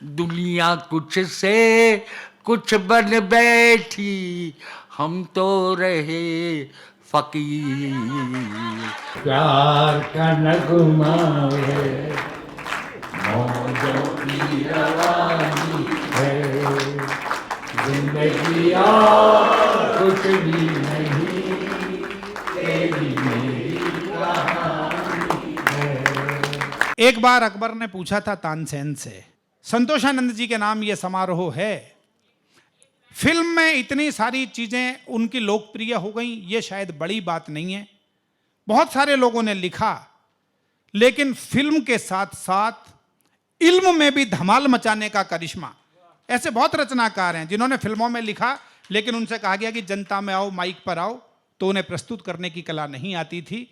दुनिया कुछ से कुछ बन बैठी, हम तो रहे फकीर। प्यार का नगमा है, मौजों की रवानी है, जिंदगी और कुछ भी नहीं, तेरी मेरी कहानी है। एक बार अकबर ने पूछा था तानसेन से, संतोषानंद जी के नाम ये समारोह है, फिल्म में इतनी सारी चीजें उनकी लोकप्रिय हो गई, ये शायद बड़ी बात नहीं है, बहुत सारे लोगों ने लिखा, लेकिन फिल्म के साथ साथ इल्म में भी धमाल मचाने का करिश्मा। ऐसे बहुत रचनाकार हैं जिन्होंने फिल्मों में लिखा, लेकिन उनसे कहा गया कि जनता में आओ, माइक पर आओ, तो उन्हें प्रस्तुत करने की कला नहीं आती थी।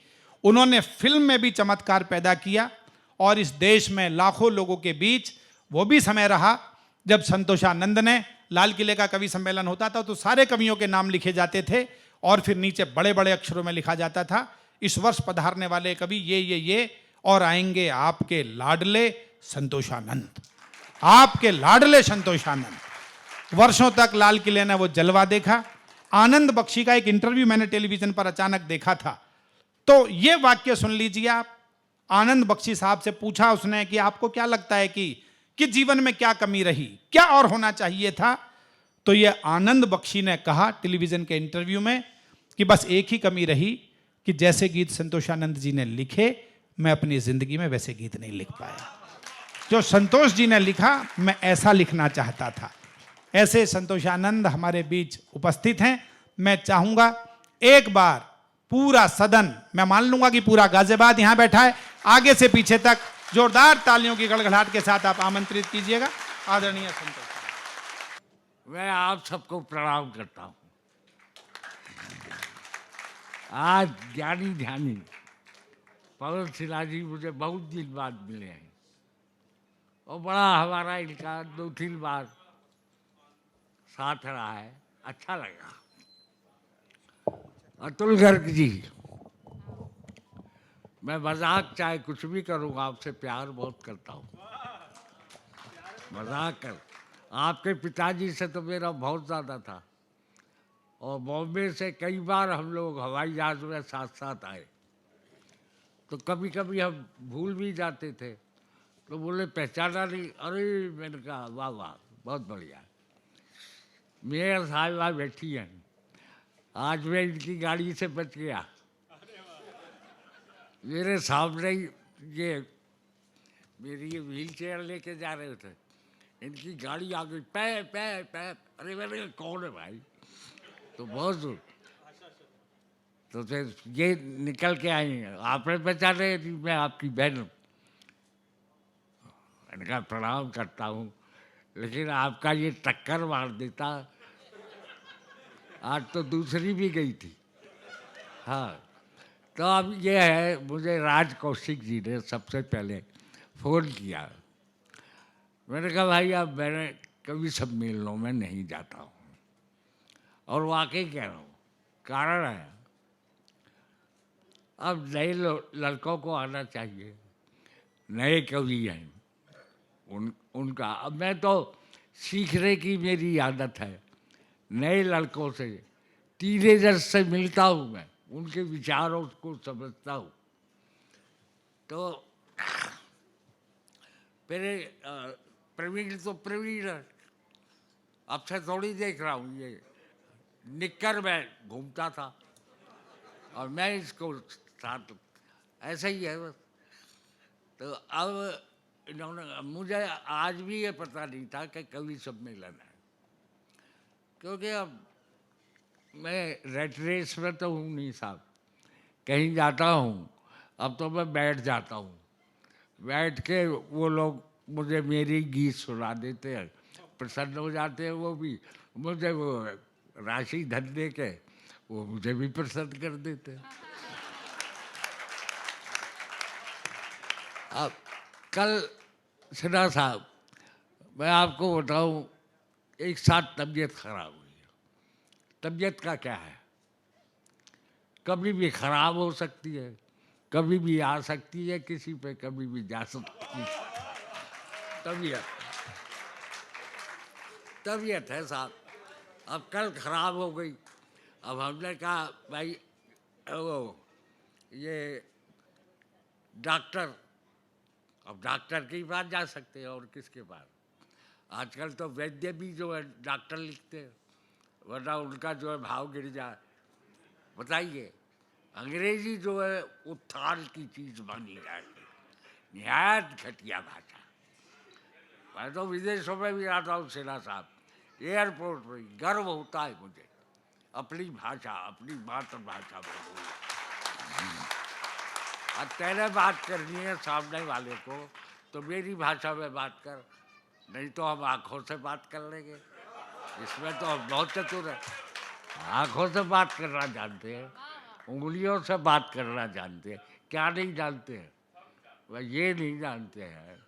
उन्होंने फिल्म में भी चमत्कार पैदा किया, और इस देश में लाखों लोगों के बीच वो भी समय रहा जब संतोषानंद ने, लाल किले का कवि सम्मेलन होता था तो सारे कवियों के नाम लिखे जाते थे और फिर नीचे बड़े बड़े अक्षरों में लिखा जाता था, इस वर्ष पधारने वाले कवि ये और आएंगे आपके लाडले संतोषानंद, आपके लाडले संतोषानंद। वर्षों तक लाल किले ने वो जलवा देखा। आनंद बख्शी का एक इंटरव्यू मैंने टेलीविजन पर अचानक देखा था, तो ये वाक्य सुन लीजिए आप। आनंद बख्शी साहब से पूछा उसने कि आपको क्या लगता है कि जीवन में क्या कमी रही, क्या और होना चाहिए था, तो ये आनंद बख्शी ने कहा टेलीविजन के इंटरव्यू में कि बस एक ही कमी रही कि जैसे गीत संतोषानंद जी ने लिखे, मैं अपनी जिंदगी में वैसे गीत नहीं लिख पाया। जो संतोष जी ने लिखा, मैं ऐसा लिखना चाहता था। ऐसे संतोषानंद हमारे बीच उपस्थित हैं। मैं चाहूंगा एक बार पूरा सदन, मैं मान लूंगा कि पूरा गाजियाबाद यहां बैठा है, आगे से पीछे तक जोरदार तालियों की गड़गड़ाहट के साथ आप आमंत्रित कीजिएगा आदरणीय संतोष। मैं आप सबको प्रणाम करता हूं। आज ज्ञानी ध्यानी पवन सिन्हा जी मुझे बहुत दिन बाद मिले हैं, और बड़ा हमारा इनका 2-3 बार साथ रहा है, अच्छा लगा। अतुल गर्ग जी, मैं मजाक चाहे कुछ भी करूँ, आपसे प्यार बहुत करता हूँ, मजाक कर। आपके पिताजी से तो मेरा बहुत ज़्यादा था, और बॉम्बे से कई बार हम लोग हवाई जहाज़ में साथ साथ आए, तो कभी कभी हम भूल भी जाते थे, तो बोले पहचाना नहीं, अरे मैंने कहा वाह वाह बहुत बढ़िया। मेयर साहिबा बैठी हैं, आज मैं इनकी गाड़ी से बच गया। मेरे सामने ही ये मेरी व्हील चेयर लेके जा रहे थे, इनकी गाड़ी आ गई, पै पै पै, अरे मैंने कहा कौन है भाई, तो बहुत दूर, तो फिर ये निकल के आई, आपने पहचाने, मैं आपकी बहन हूँ। मैंने कहा प्रणाम करता हूँ, लेकिन आपका ये टक्कर मार देता, आज तो दूसरी भी गई थी। हाँ, तो अब ये है, मुझे राज कौशिक जी ने सबसे पहले फ़ोन किया। मैंने कहा भाई अब मैंने कभी सम्मेलनों में नहीं जाता हूँ, और वाकई कह रहा हूँ, कारण है अब नए लड़कों को आना चाहिए, नए कवि हैं उनका। अब मैं तो सीखने की मेरी आदत है, नए लड़कों से, टीनेजर्स से मिलता हूँ, मैं उनके विचारों को समझता हूँ। तो मेरे प्रवीण तो प्रवीण है, अब से थोड़ी देख रहा हूँ, ये निक्कर में घूमता था और मैं इसको साथ, ऐसा ही है बस। तो अब इन्होंने, मुझे आज भी ये पता नहीं था कि कवि सम्मेलन है, क्योंकि अब मैं रेट रेस में तो हूँ नहीं साहब, कहीं जाता हूँ अब तो मैं बैठ जाता हूँ, बैठ के वो लोग मुझे मेरी गीत सुना देते हैं, प्रसन्न हो जाते हैं, वो भी मुझे वो राशि धन दे के वो मुझे भी प्रसन्न कर देते हैं। अब कल सिन्हा साहब, मैं आपको बताऊं, एक साथ तबीयत खराब हुई। तबीयत का क्या है, कभी भी खराब हो सकती है, कभी भी आ सकती है किसी पे, कभी भी जा सकती है तबीयत। तबीयत है साहब। अब कल खराब हो गई। अब हमने कहा भाई वो ये डॉक्टर, अब डॉक्टर के पास जा सकते हैं और किसके पास। आजकल तो वैद्य भी जो है डॉक्टर लिखते हैं, वरना उनका जो है भाव गिर जाए। बताइए, अंग्रेजी जो है उत्थान की चीज़ मानी जाएगी, निहायत घटिया भाषा। मैं तो विदेशों में भी आता हूँ सेना साहब, एयरपोर्ट में गर्व होता है मुझे अपनी भाषा, अपनी मातृभाषा में बोलना। अब तेरे बात करनी है सामने वाले को तो मेरी भाषा में बात कर, नहीं तो हम आँखों से बात कर लेंगे। इसमें तो हम बहुत चतुर हैं, आँखों से बात करना जानते हैं, उंगलियों से बात करना जानते हैं। क्या नहीं जानते हैं? वह ये नहीं जानते हैं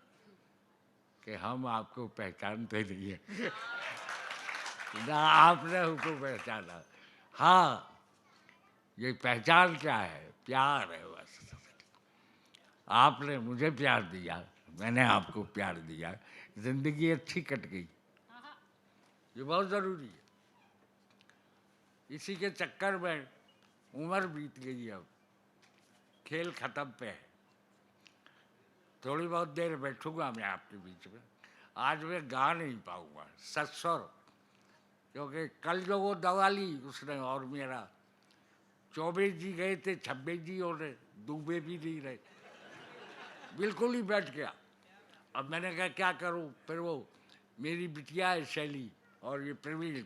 कि हम आपको पहचानते नहीं हैं ना आपने हमको पहचाना। हाँ, ये पहचान क्या है? प्यार है बस। आपने मुझे प्यार दिया, मैंने आपको प्यार दिया, जिंदगी अच्छी कट गई। ये बहुत ज़रूरी है। इसी के चक्कर में उम्र बीत गई, अब खेल खत्म पे है। थोड़ी बहुत देर बैठूंगा मैं आपके बीच में। आज मैं गा नहीं पाऊंगा सत्सुर, क्योंकि कल जो वो दवा ली उसने और मेरा, चौबे जी गए थे, 26 जी हो रहे, डूबे भी नहीं रहे, बिल्कुल ही बैठ गया। अब मैंने कहा क्या करूं, फिर वो मेरी बिटिया है शैली और ये प्रवीण,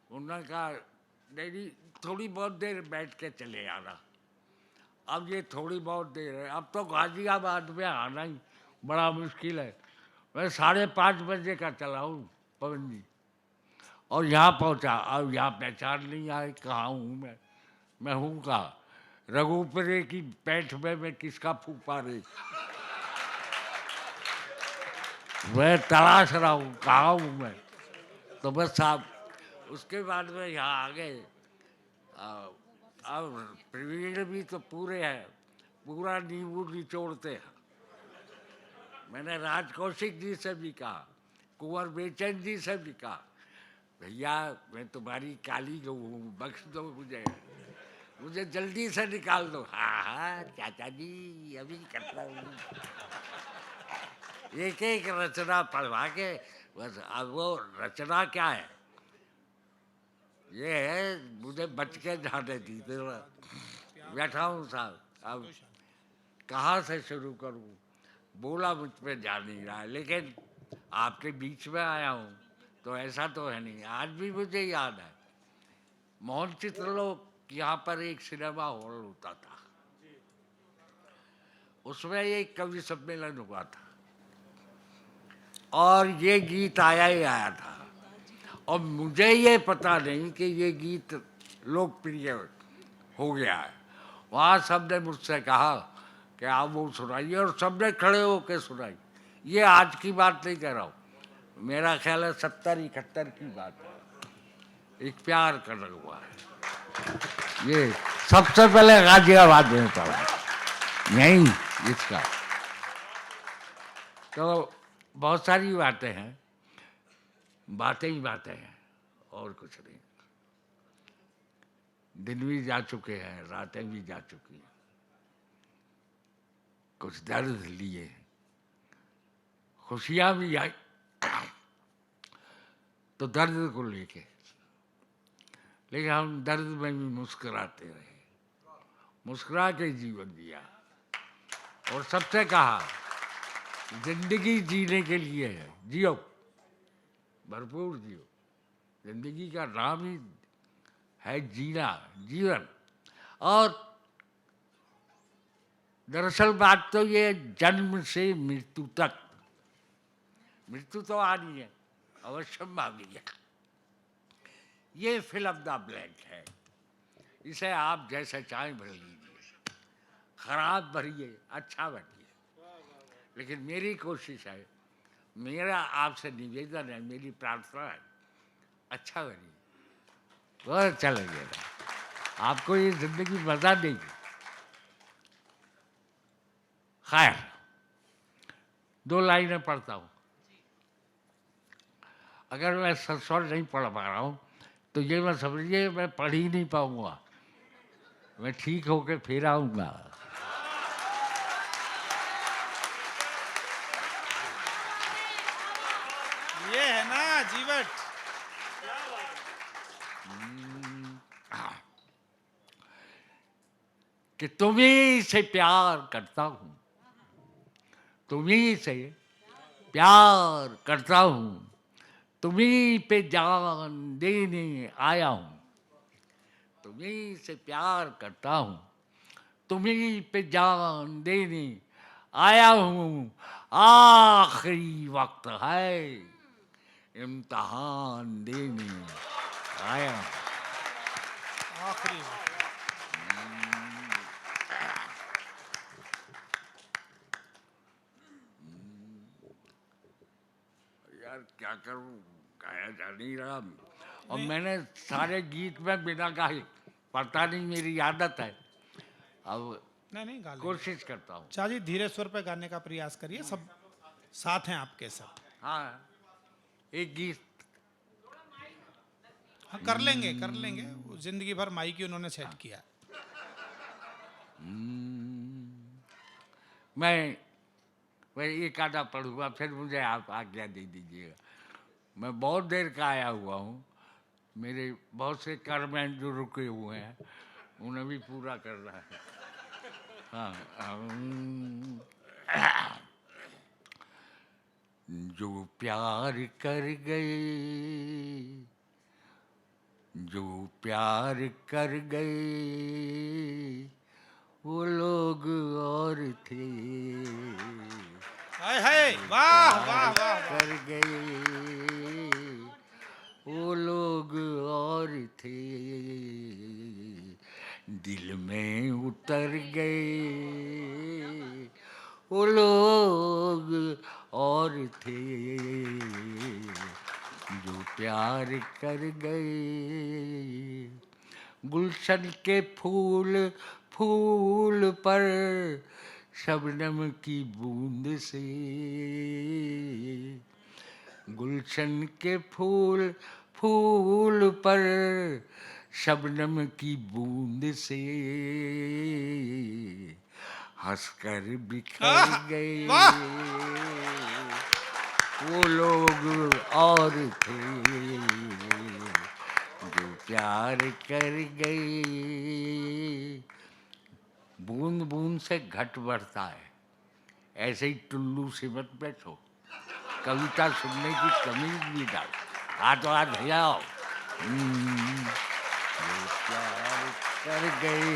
उन्होंने कहा नहीं थोड़ी बहुत देर बैठ के चले आना। अब ये थोड़ी बहुत देर है, अब तो गाजियाबाद में आना ही बड़ा मुश्किल है। मैं 5:30 बजे का चला हूँ पवन जी, और यहाँ पहुँचा। अब यहाँ पहचान नहीं आए कहाँ हूँ मैं हूँ कहाँ? रघुपरे की पैठ में मैं किसका फूफा रे, मैं तलाश रहा हूँ कहाँ हूँ मैं। तो बस साहब उसके बाद में यहाँ आ गए। अब प्रवीण भी तो पूरे हैं, पूरा नींबू निचोड़ते हैं। मैंने राज कौशिक जी से भी कहा, कुंवर बेचैन जी से भी कहा, भैया मैं तुम्हारी काली गऊ हूँ, बख्श दो मुझे जल्दी से निकाल दो। हाँ हाँ चाचा जी अभी करता हूँ। एक एक रचना पढ़वा के बस। अब वो रचना क्या है, ये है मुझे बच के जाने दी। बैठा हूँ साहब, अब कहाँ से शुरू करूँ, बोला मुझ पे जा नहीं रहा है, लेकिन आपके बीच में आया हूँ तो ऐसा तो है नहीं। आज भी मुझे याद है मोहन चित्रलोक यहाँ पर एक सिनेमा हॉल होता था, उसमें एक कवि सम्मेलन हुआ था और ये गीत आया ही आया था। और मुझे ये पता नहीं कि ये गीत लोकप्रिय हो गया है। वहाँ सबने मुझसे कहा कि आप वो सुनाइए, और सबने खड़े होकर सुनाई। ये आज की बात नहीं कह रहा हूँ, मेरा ख्याल है 70-71 की बात है। एक प्यार करना हुआ है, ये सबसे पहले गाजियाबाद में पड़ा यहीं इसका। तो बहुत सारी बातें हैं, बातें ही बातें हैं और कुछ नहीं। दिन भी जा चुके हैं, रातें भी जा चुकी हैं, कुछ दर्द लिए, खुशियाँ भी आई तो दर्द को लेके, लेकिन हम दर्द में भी मुस्कुराते रहे, मुस्कुरा के जीवन जिया। और सबसे कहा जिंदगी जीने के लिए है, जियो भरपूर जियो। जिंदगी का नाम ही है जीना, जीवन। और दरअसल बात तो ये जन्म से मृत्यु तक, मृत्यु तो आनी है, अवश्य भावी है। ये फिल ऑफ द ब्लैंक है, इसे आप जैसे चाहें भर लीजिए, खराब भरिए, अच्छा भरिए, लेकिन मेरी कोशिश है, मेरा आपसे निवेदन है, मेरी प्रार्थना है, अच्छा भरिए, बहुत अच्छा लगेगा आपको। ये जिंदगी मजा देगी। खैर 2 लाइनें पढ़ता हूँ। अगर मैं सस्वर नहीं पढ़ पा रहा हूँ तो ये मैं समझिए मैं पढ़ ही नहीं पाऊँगा, मैं ठीक होके फिर आऊँगा। ये है ना जीवट। कि तुम्ही से प्यार करता हूँ, तुम्ही से प्यार करता हूँ, तुम्ही पे जान देने आया हूँ, तुम्ही से प्यार करता हूँ, तुम्ही पे जान देने आया हूँ। आखिरी वक्त है, इम्तिहान देने आया हूँ। आखिरी यार क्या करूं, गाया जा नहीं रहा। और मैंने सारे गीत में बिना गाए, पता नहीं मेरी आदत है, अब नहीं गा लेंगे। कोशिश करता हूँ। चाचा जी धीरे स्वर पे गाने का प्रयास करिए, सब साथ हैं आपके सब। हाँ, एक गीत हाँ कर लेंगे, वो जिंदगी भर माइक ही उन्होंने सेट किया। मैं एक आधा पढ़ूंगा, फिर मुझे आप आज्ञा दे दीजिएगा। मैं बहुत देर का आया हुआ हूँ, मेरे बहुत से कर्म हैं जो रुके हुए हैं, उन्हें भी पूरा करना है। हाँ, जो प्यार कर गए, जो प्यार कर गए, वो लोग और थे। हाय हाय, वाह वाह वाह कर गए, वो लोग और थे, दिल में उतर गए, वो लोग और थे, जो प्यार कर गए। गुलशन के फूल फूल पर शबनम की बूंद से, गुलशन के फूल फूल पर शबनम की बूंद से हंसकर बिखर गए, वो लोग और थे, जो प्यार कर गए। बूंद बूंद से घट बढ़ता है, ऐसे ही टुल्लू से मत बैठो, कविता सुनने की तमीज भी डाल। हाथ हाथ हिलाओ। जो प्यार कर गए,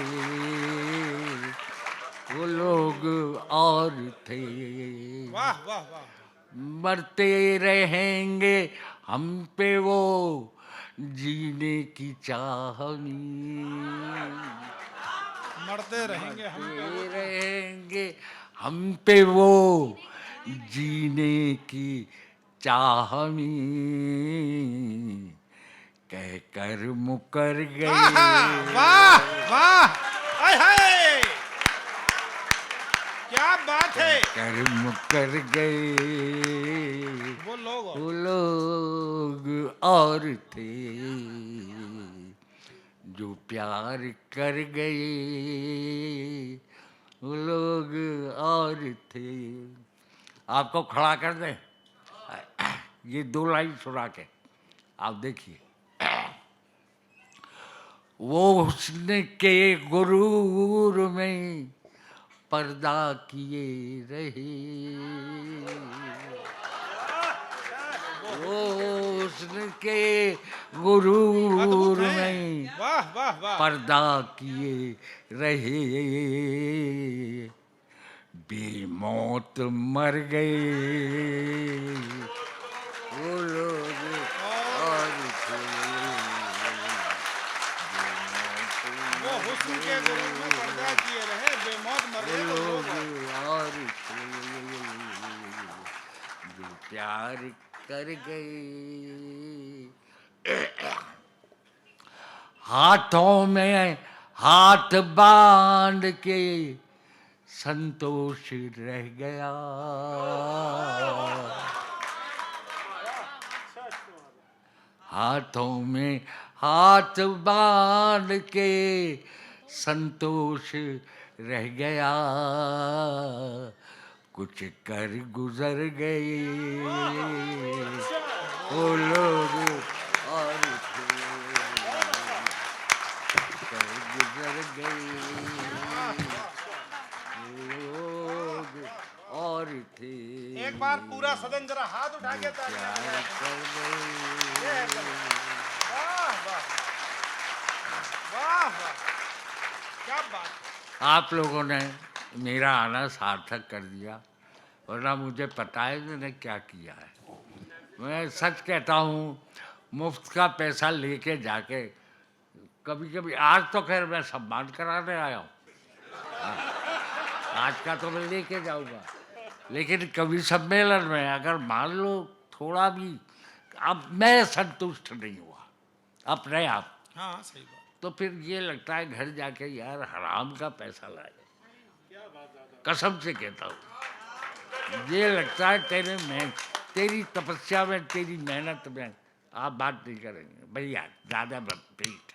वो लोग और थे, वाह वाह वाह। मरते रहेंगे हम पे वो जीने की चाह में, मरते रहेंगे हम पे वो। रहेंगे हम पे वो जीने की चाह में, कहकर मुकर गए। वाह वाह, हाय हाय, क्या बात है। कहकर मुकर गए, वो लोग और थे, जो प्यार कर गए, वो लोग और थे। आपको खड़ा कर दे, ये दो लाइन सुना के आप देखिए। वो हुस्न के गुरूर में पर्दा किए रहे, वो हुस्न के गुरूर में वाह वाह वाह, पर्दा किए रहे, बेमौत मर गए, वो लोग और थे, वो हुस्न के गुरूर में पर्दा किए रहे, बेमौत मर गए वो लोग और थे, जो प्यार कर गए। हाथों में हाथ बांध के संतोष रह गया, हाथों में हाथ बांध के संतोष रह गया, कुछ कर गुजर गए वो लोग और थे, कर गुजर गए वो लोग और थे, एक बार पूरा सदन जरा हाथ उठा के प्यार कर गए। वाह वाह वाह वाह, क्या बात। आप लोगों ने मेरा आना सार्थक कर दिया, वरना मुझे पता है मैंने क्या किया है। मैं सच कहता हूँ, मुफ्त का पैसा लेके जाके कभी कभी, आज तो खैर मैं सम्मान कराने आया हूँ, आज का तो मैं लेके जाऊंगा, लेकिन कभी सम्मेलन में अगर मान लो थोड़ा भी, अब मैं संतुष्ट नहीं हुआ अपने आप, हाँ सही बात। तो फिर ये लगता है घर जाके यार हराम का पैसा लाए, कसम से कहता हूँ, ये लगता है तेरी तपस्या में, तेरी मेहनत में आप बात नहीं करेंगे भैया, ज़्यादा पीठ,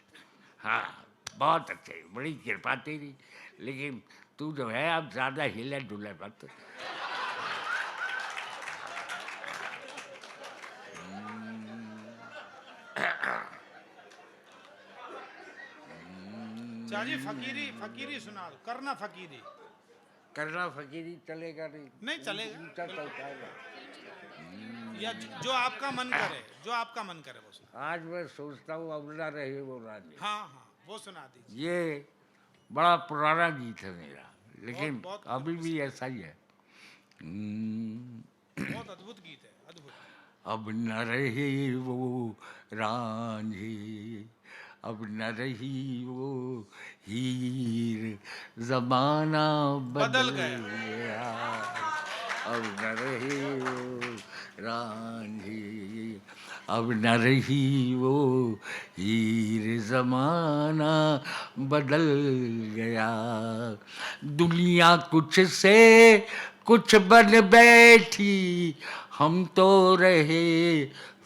हाँ बहुत अच्छे, बड़ी कृपा तेरी, लेकिन तू जो है अब ज़्यादा हिले डुले मत। चाची फकीरी फकीरी सुना दो, करना फकीरी। करना फकीरी चलेगा नहीं, नहीं चलेगा, ऊंचा चलता है। या जो आपका मन करे, जो आपका मन करे वो सुना। आज मैं सोचता हूँ अब ना रहे वो रानी, हाँ हाँ वो सुना दीजिए। ये बड़ा पुराना गीत है मेरा, लेकिन बहुत अभी भी ऐसा ही है। बहुत अद्भुत गीत है, अद्भुत। अब न रहे वो रांझी, अब न रही वो हीर, जमाना बदल गया, अब न रही वो रांझी, अब न रही वो हीर, जमाना बदल गया, दुनिया कुछ से कुछ बन बैठी, हम तो रहे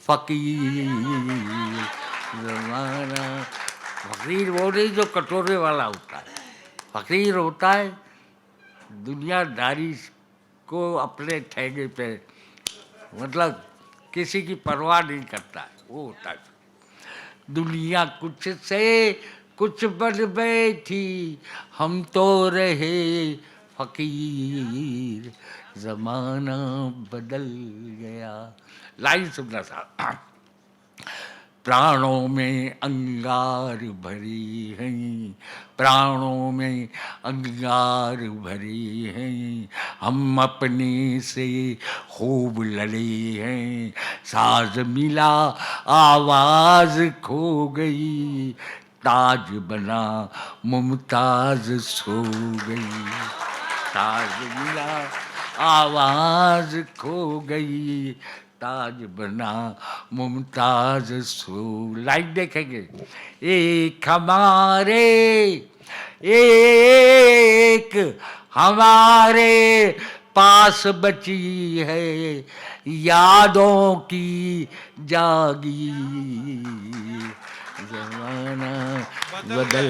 फकीर, जमाना। फकीर वो नहीं जो कटोरे वाला होता है, फकीर होता है दुनियादारी को अपने ठेके पे, मतलब किसी की परवाह नहीं करता है, वो होता है। दुनिया कुछ से कुछ बन बैठी, हम तो रहे फकीर, जमाना बदल गया। लाइन सुनना था। प्राणों में अंगार भरी हैं, प्राणों में अंगार भरी हैं, हम अपने से खूब लड़े हैं, साज मिला आवाज खो गई, ताज बना मुमताज सो गई, ताज मिला आवाज खो गई, ताज बना मुमताज सो। लाइट देखेंगे, एक हमारे, एक हमारे पास बची है, यादों की जागी, जमाना बदल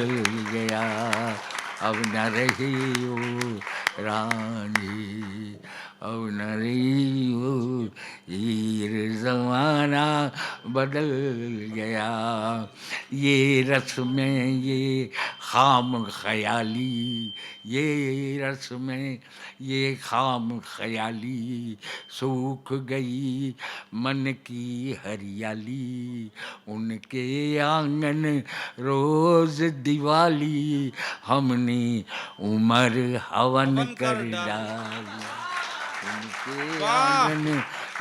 गया, अब न रही वो रानी, अब न रही वो हीर, जमाना बदल गया, ये रस में ये खाम ख्याली, ये रस में ये खाम ख्याली, सूख गई मन की हरियाली, उनके आंगन रोज दिवाली, हमने उम्र हवन कर डाली, उनके आंगन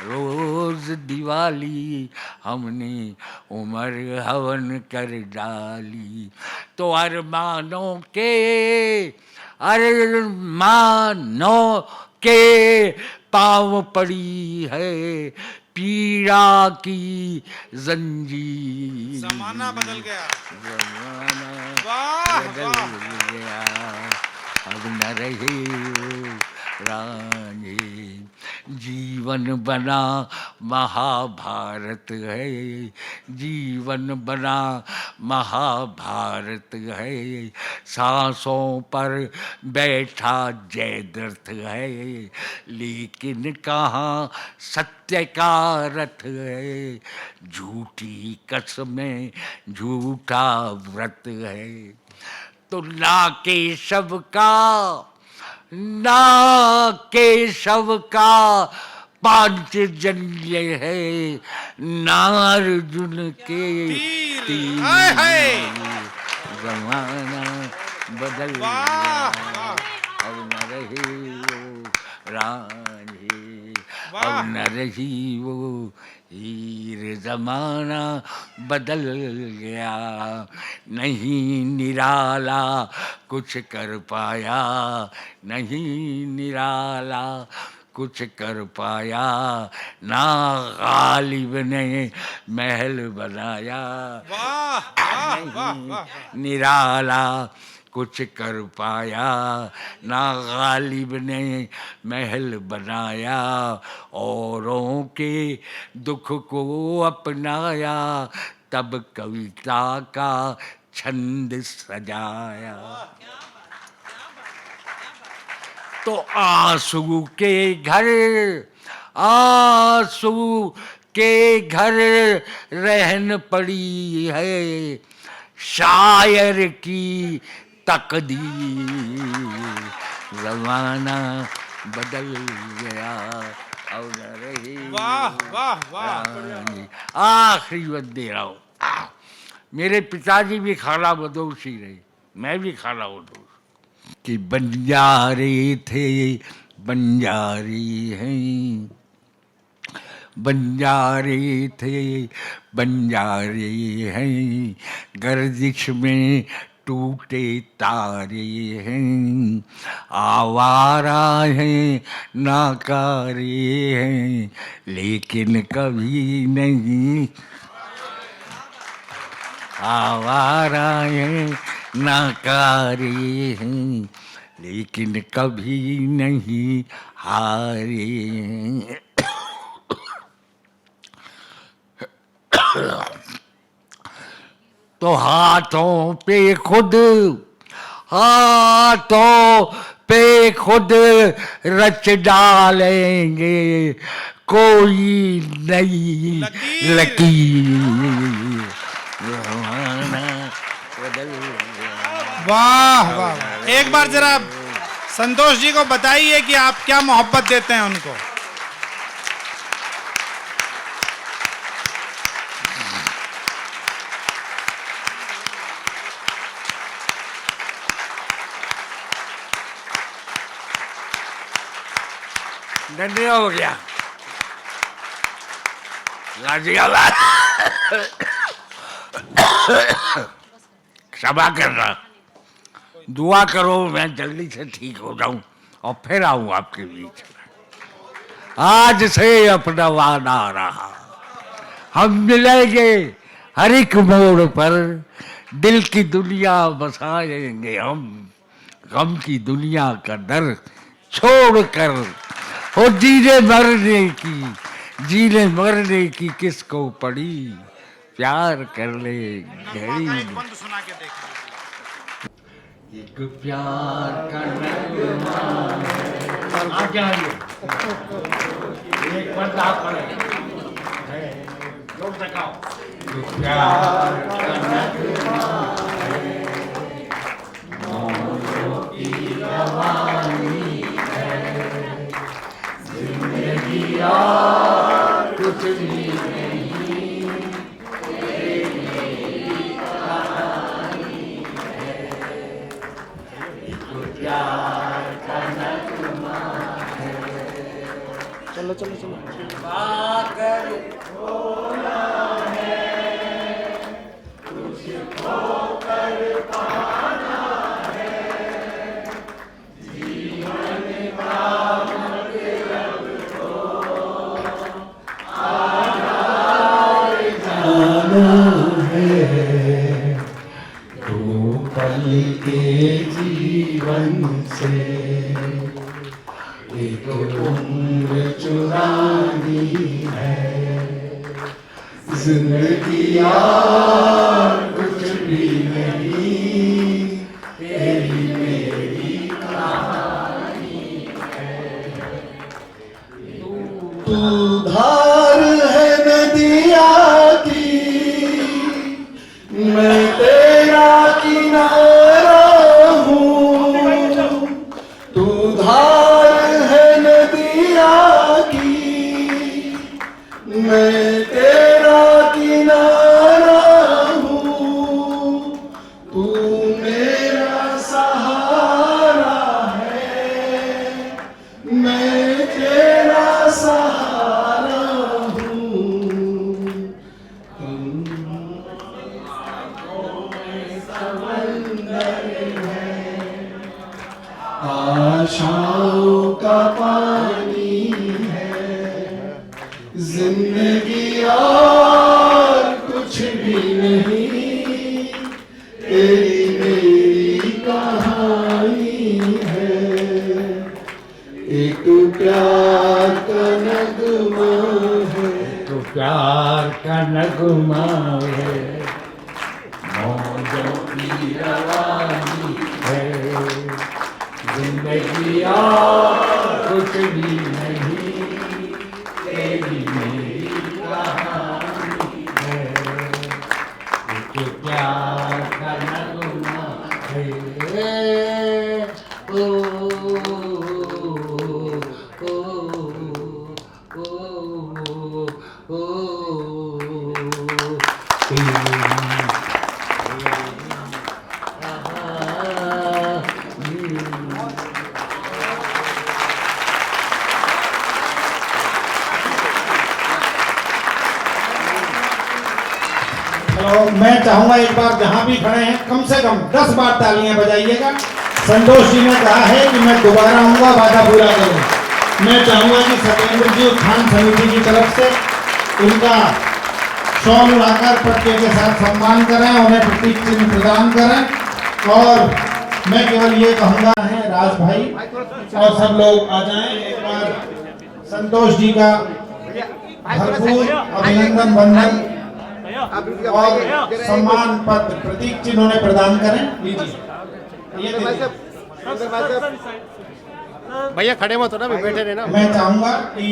रोज दिवाली, हमने उम्र हवन कर डाली, तो अरमानों के, अरमानों के पाँव पड़ी है पीड़ा की जंजीर, जमाना बदल गया, जमाना बदल गया, अब न रही रानी, जीवन बना महाभारत है, जीवन बना महाभारत है, सांसों पर बैठा जयद्रथ है, लेकिन कहाँ सत्य का रथ है, झूठी कसमें झूठा व्रत है। तो ना केशव का, ना केशव का पांचजन्य है, ना अर्जुन के तीर। जमाना बदल गया, अब न रही वो रानी, अब न रही वो हीर। जमाना बदल गया, नहीं निराला कुछ कर पाया, नहीं निराला कुछ कर पाया, ना गालिब ने महल बनाया। वाह वाह वाह वाह। निराला कुछ कर पाया, ना गालिब ने महल बनाया, औरों के दुख को अपनाया, तब कविता का छंद सजाया। तो आंसू के घर, आंसू के घर रहन पड़ी है, शायर की तकदीर। जमाना बदल गया, अब न रही। वाह वाह वाह। आखिरी बात दे रहा हूँ। मेरे पिताजी भी खाना बदोश ही रहे, मैं भी खाना बदोश। कि बंजारे थे बंजारे हैं, बंजारे थे बंजारे हैं, गर्दिश में टूटे तारे हैं, आवारा हैं नाकारे हैं, लेकिन कभी नहीं आवारा हैं नाकारे हैं, लेकिन कभी नहीं हारे हैं। तो हाथों पे खुद, हाथों पे खुद रच डालेंगे कोई नई लकीर। वाह वाह। एक बार जरा संतोष जी को बताइए कि आप क्या मोहब्बत देते हैं उनको। डंडे हो गया गाजियाबाद। क्षमा करना, दुआ करो मैं जल्दी से ठीक हो जाऊं और फिर आऊं आपके बीच में। आज से अपना वादा रहा, हम मिलेंगे हर एक मोड़ पर, दिल की दुनिया बसाएंगे हम, गम की दुनिया का डर छोड़कर। और जीने मरने की किसको पड़ी, प्यार कर ले घड़ी। सुना के देखिए। एक प्यार का नगमा है। आगे आइए, एक बंदा पड़े लोग दिखाओ। एक प्यार का नगमा है, मौजों की रवानी है, जिंदगी और कुछ भी नहीं, प्यार का नगमा है। चलो चलो चलो। पाकर खोना है, कुछ खोकर पाना है, जीवन का मतलब तो आधार जाना है। दो पल के जीवन से एक उम्र जो जिंदगी यार कुछ भी नहीं, तेरी मेरी कहानी है। तू धार है नदिया की, मैं तेरा किनारा हूँ। तू धार है नदिया की, मैं तेरा किनारा हूँ। तू मेरा सहारा है, मैं तेरा सहारा हूँ। आशाओं का पानी है, जिंदगी और कुछ भी नहीं, तेरी मेरी कहानी है। एक प्यार का नगमा है, तो प्यार का नगमा है, मौजों की रवानी है। जिंदगी और कुछ भी नहीं, तेरी मेरी कहानी है। एक प्यार का नगमा है। ओ, ओ, ओ, ओ, तो मैं चाहूंगा एक बार जहां भी खड़े हैं कम से कम 10 बार तालियां बजाइएगा। संतोष जी ने कहा है कि मैं दोबारा आऊंगा, वादा पूरा करूंगा। मैं चाहूंगा कि सत्येंद्र जी उत्थान समिति की तरफ से उनका शॉल लाकर पटके के साथ सम्मान करें, उन्हें प्रतीक चिन्ह प्रदान करें। और मैं केवल ये कहूंगा है राज भाई और सब लोग आ जाएं, एक बार संतोष जी का भरपूर अभिनंदन बंधन और सम्मान पत्र प्रतीक चिन्ह उन्हें प्रदान करें। लीजिए ये दीजिए। भैया खड़े मत हो ना, बैठे रहना। मैं चाहूंगा कि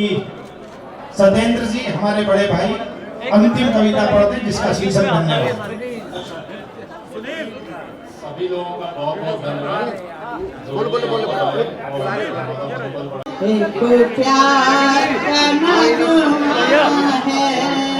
सत्येंद्र जी हमारे बड़े भाई अंतिम कविता पढ़ते हैं जिसका शीर्षक धन्यवाद। सभी लोगों का बहुत बहुत धन्यवाद। एक प्यार का नगमा है,